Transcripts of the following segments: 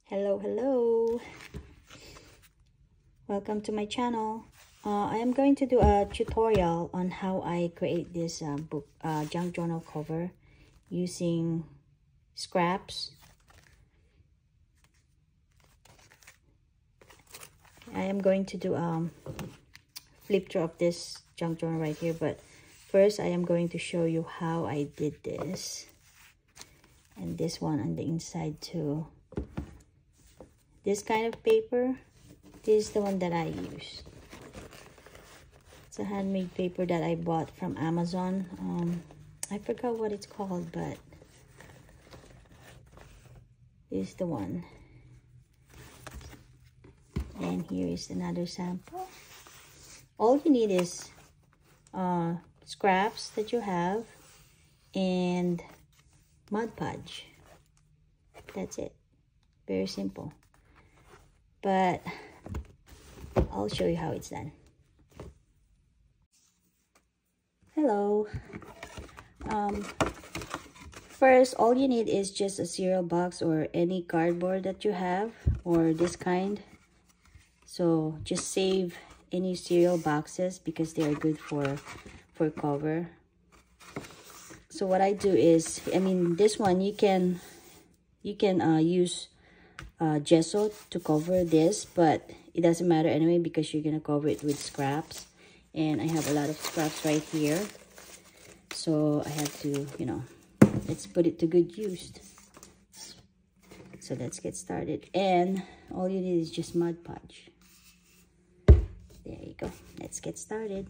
Hello, welcome to my channel. I am going to do a tutorial on how I create this book junk journal cover using scraps. I am going to do flip through of this junk journal right here, but first I am going to show you how I did this, and this one on the inside too. This kind of paper, this is the one that I use. It's a handmade paper that I bought from Amazon. I forgot what it's called, but this is the one. And here is another sample. All you need is scraps that you have and Mod Podge. That's it. Very simple. But I'll show you how it's done. Hello. First, all you need is just a cereal box or any cardboard that you have, or this kind. So just save any cereal boxes because they are good for cover. So what I do is, this one you can use gesso to cover this, but it doesn't matter anyway because you're gonna cover it with scraps, and I have a lot of scraps right here, so I have to, let's put it to good use. So let's get started, and all you need is just Mod Podge. There you go. Let's get started.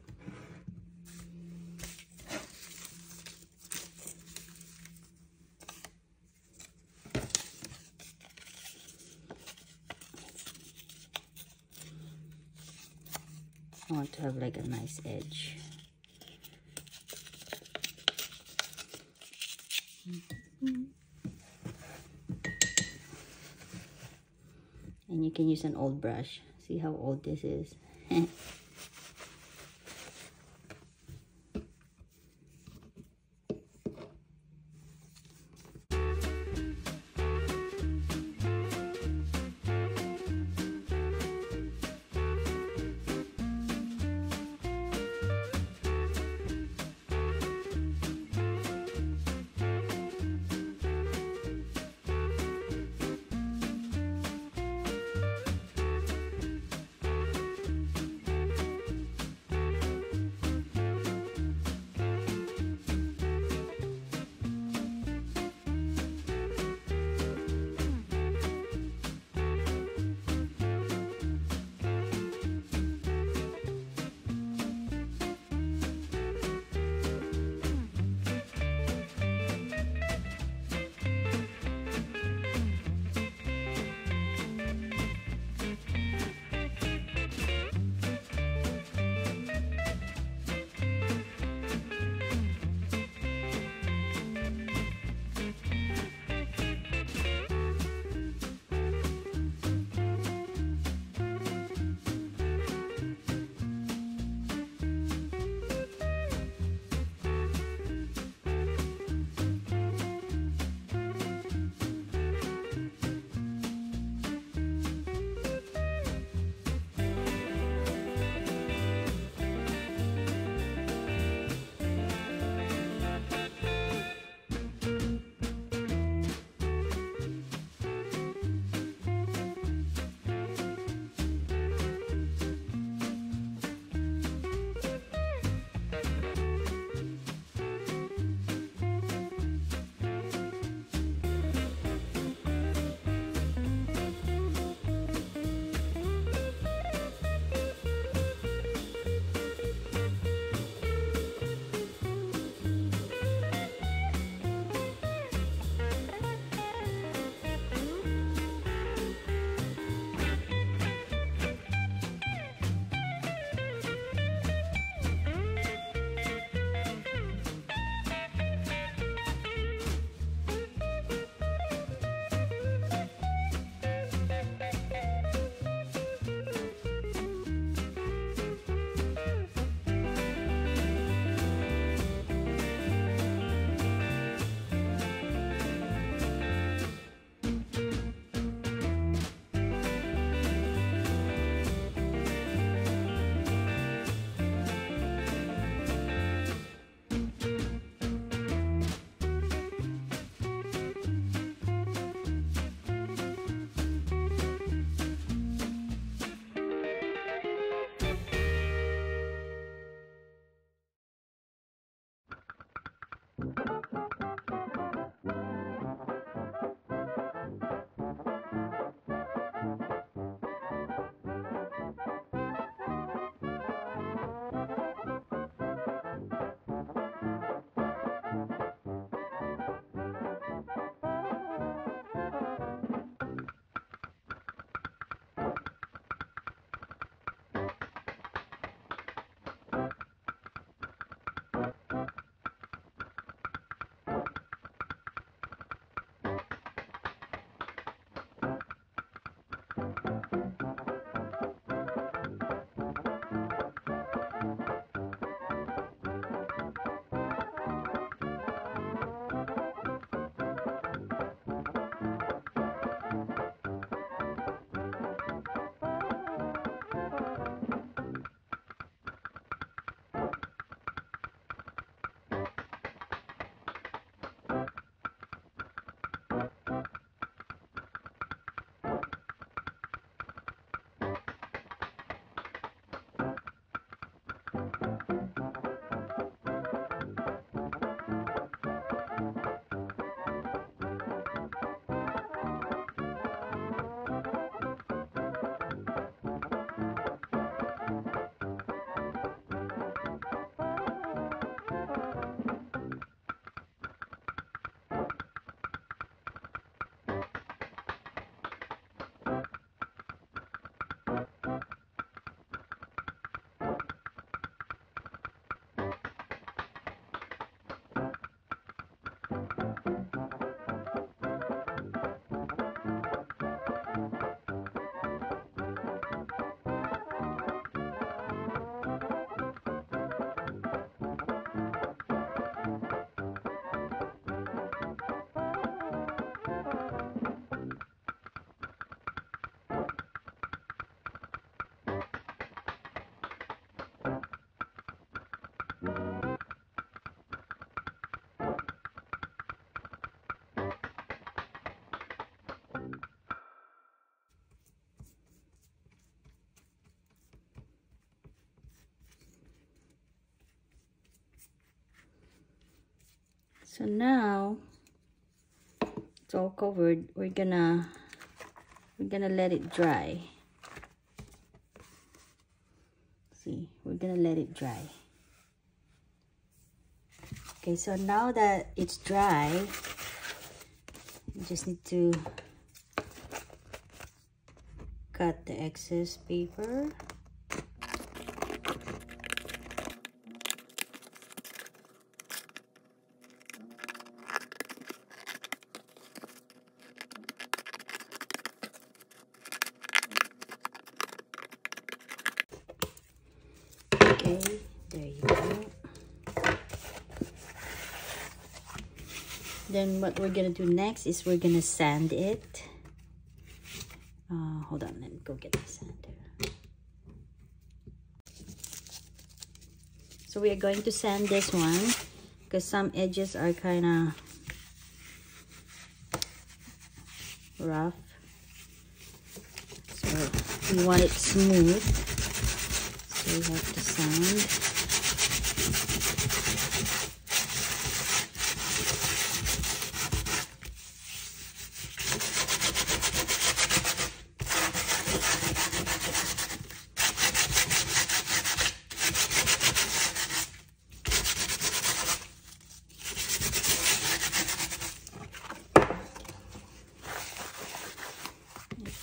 I want to have like a nice edge. And you can use an old brush. See how old this is? So now it's all covered. We're gonna let it dry. See, we're gonna let it dry. Okay, so now that it's dry, you just need to cut the excess paper. Okay, there you go. Then what we're gonna do next is we're gonna sand it. Hold on, let me go get the sander. So we are going to sand this one because some edges are kind of rough. So we want it smooth. So we have to sand.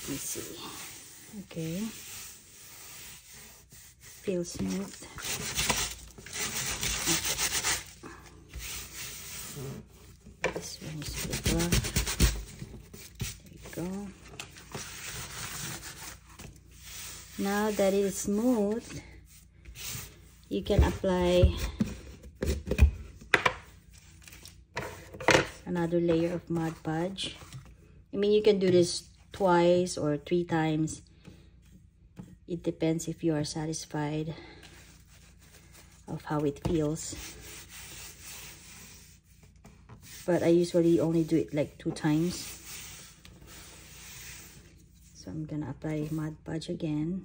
Let's see. Okay. Feels smooth. Okay. This one is a bit rough. There you go. Now that it is smooth, you can apply another layer of Mod Podge. I mean, you can do this twice or 3 times. It depends if you are satisfied of how it feels. But I usually only do it like 2 times. So I'm gonna apply Mod Podge again.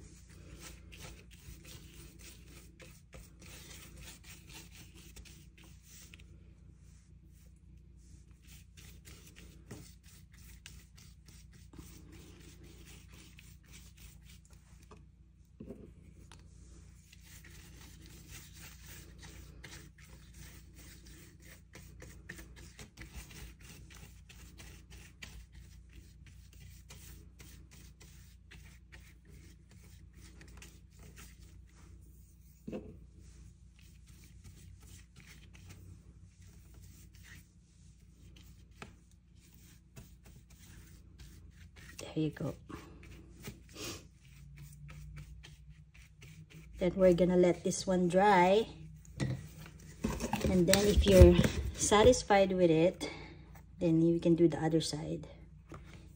There you go. Then we're gonna let this one dry. And then if you're satisfied with it, then you can do the other side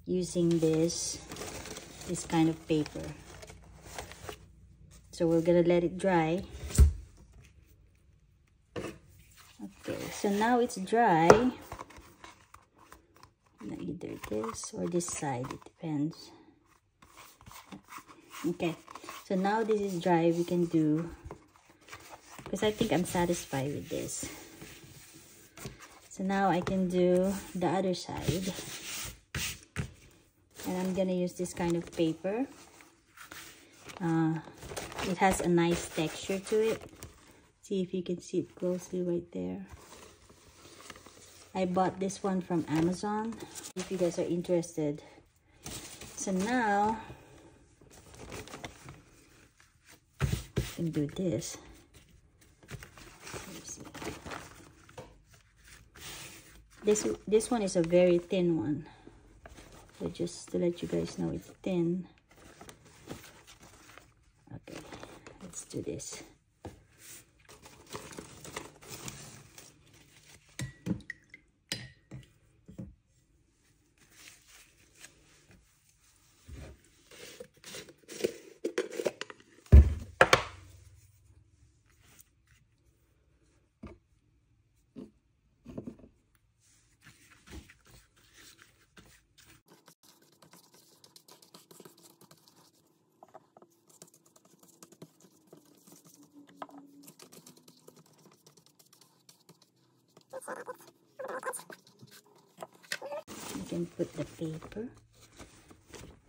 using this kind of paper. So we're gonna let it dry. Okay, so now it's dry. Either this or this side, it depends. Okay, so now this is dry. We can do, because I think I'm satisfied with this. So now I can do the other side. And I'm gonna use this kind of paper. It has a nice texture to it. See if you can see it closely right there. I bought this one from Amazon, if you guys are interested. So now, I can do this. This one is a very thin one. So just to let you guys know, it's thin. Okay, let's do this. You can put the paper.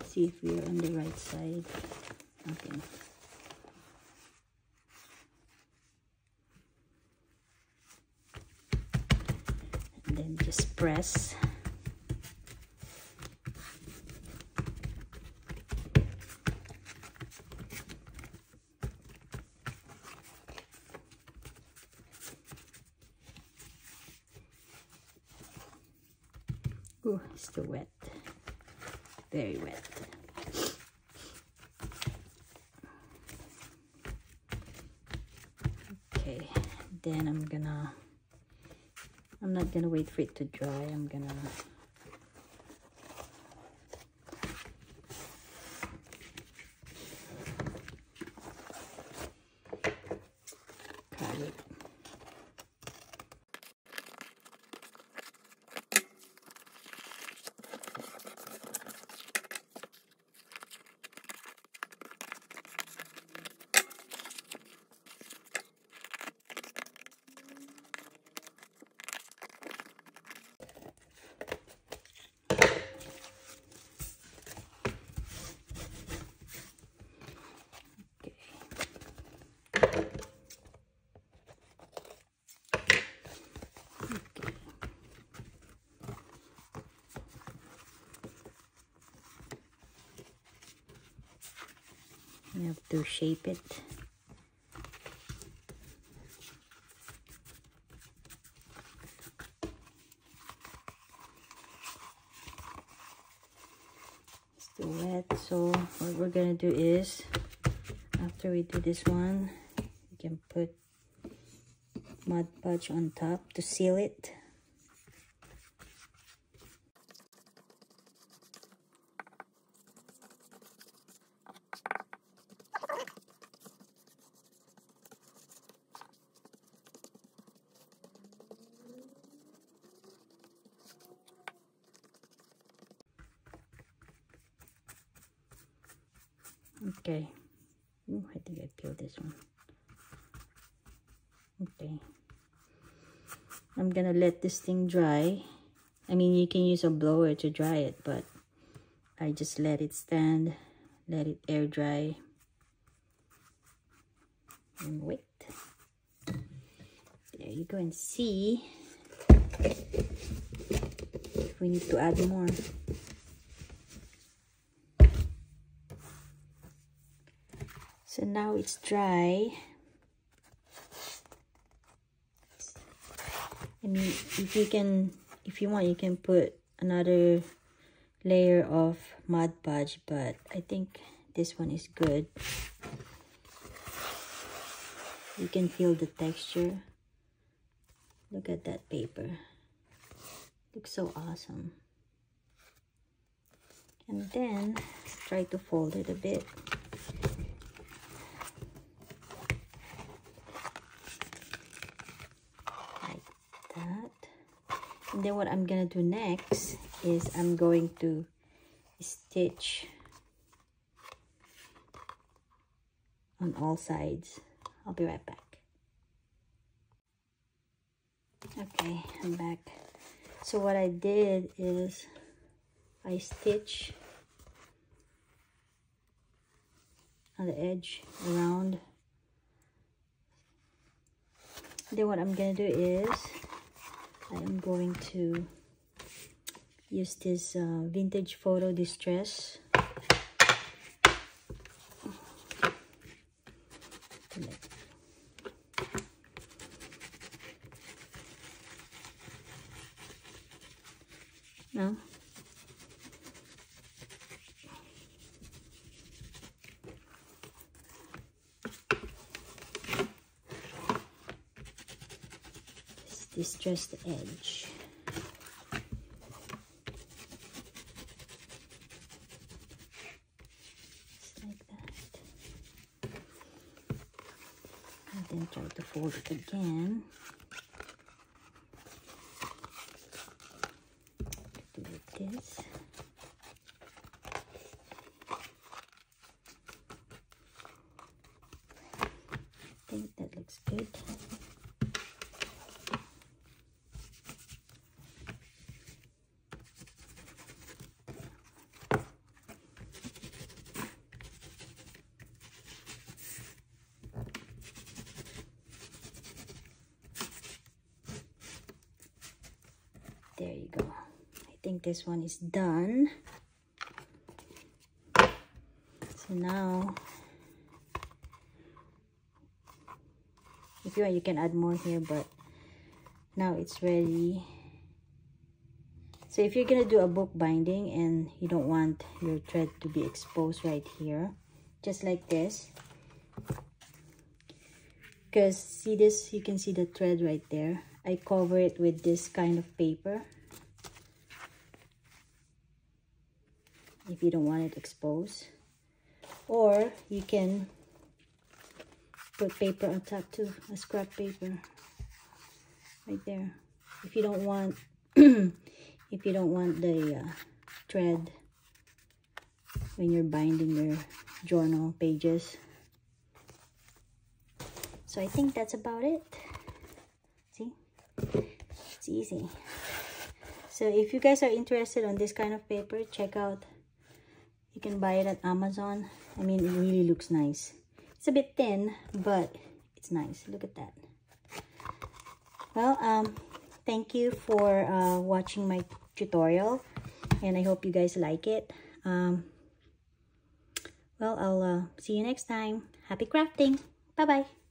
See if we are on the right side. Okay. And then just press. Ooh, it's still wet. Very wet. Okay, then I'm not gonna wait for it to dry. I'm gonna cut it. You have to shape it. It's still wet, so what we're gonna do is, after we do this one, you can put Mod Podge on top to seal it. Okay. Ooh, I think I peeled this one. Okay. I'm gonna let this thing dry. I mean, you can use a blower to dry it, but I just let it stand, let it air dry, and wait. There you go, and see if we need to add more. So now it's dry. I mean, if you want, you can put another layer of Mod Podge, but I think this one is good. You can feel the texture. Look at that paper. Looks so awesome. And then try to fold it a bit. Like that. And then what I'm gonna do next is I'm going to stitch on all sides. I'll be right back. Okay, I'm back. So what I did is I stitch on the edge around. Then what I'm gonna do is I am going to use this vintage photo distress. No. Just distress the edge. Just like that. And then try to fold it again. This. I think that looks good. There you go. I think this one is done. So now, if you want, you can add more here, but now it's ready. So if you're gonna do a book binding and you don't want your thread to be exposed right here, just like this, because see this, you can see the thread right there. I cover it with this kind of paper if you don't want it exposed, or you can put paper on top too, a scrap paper right there if you don't want if you don't want the thread when you're binding your journal pages. So I think that's about it. See, it's easy. So if you guys are interested on this kind of paper, check out, you can buy it at Amazon. I mean, it really looks nice. It's a bit thin, but it's nice. Look at that. Well, thank you for watching my tutorial, and I hope you guys like it. Well, I'll see you next time. Happy crafting. Bye-bye.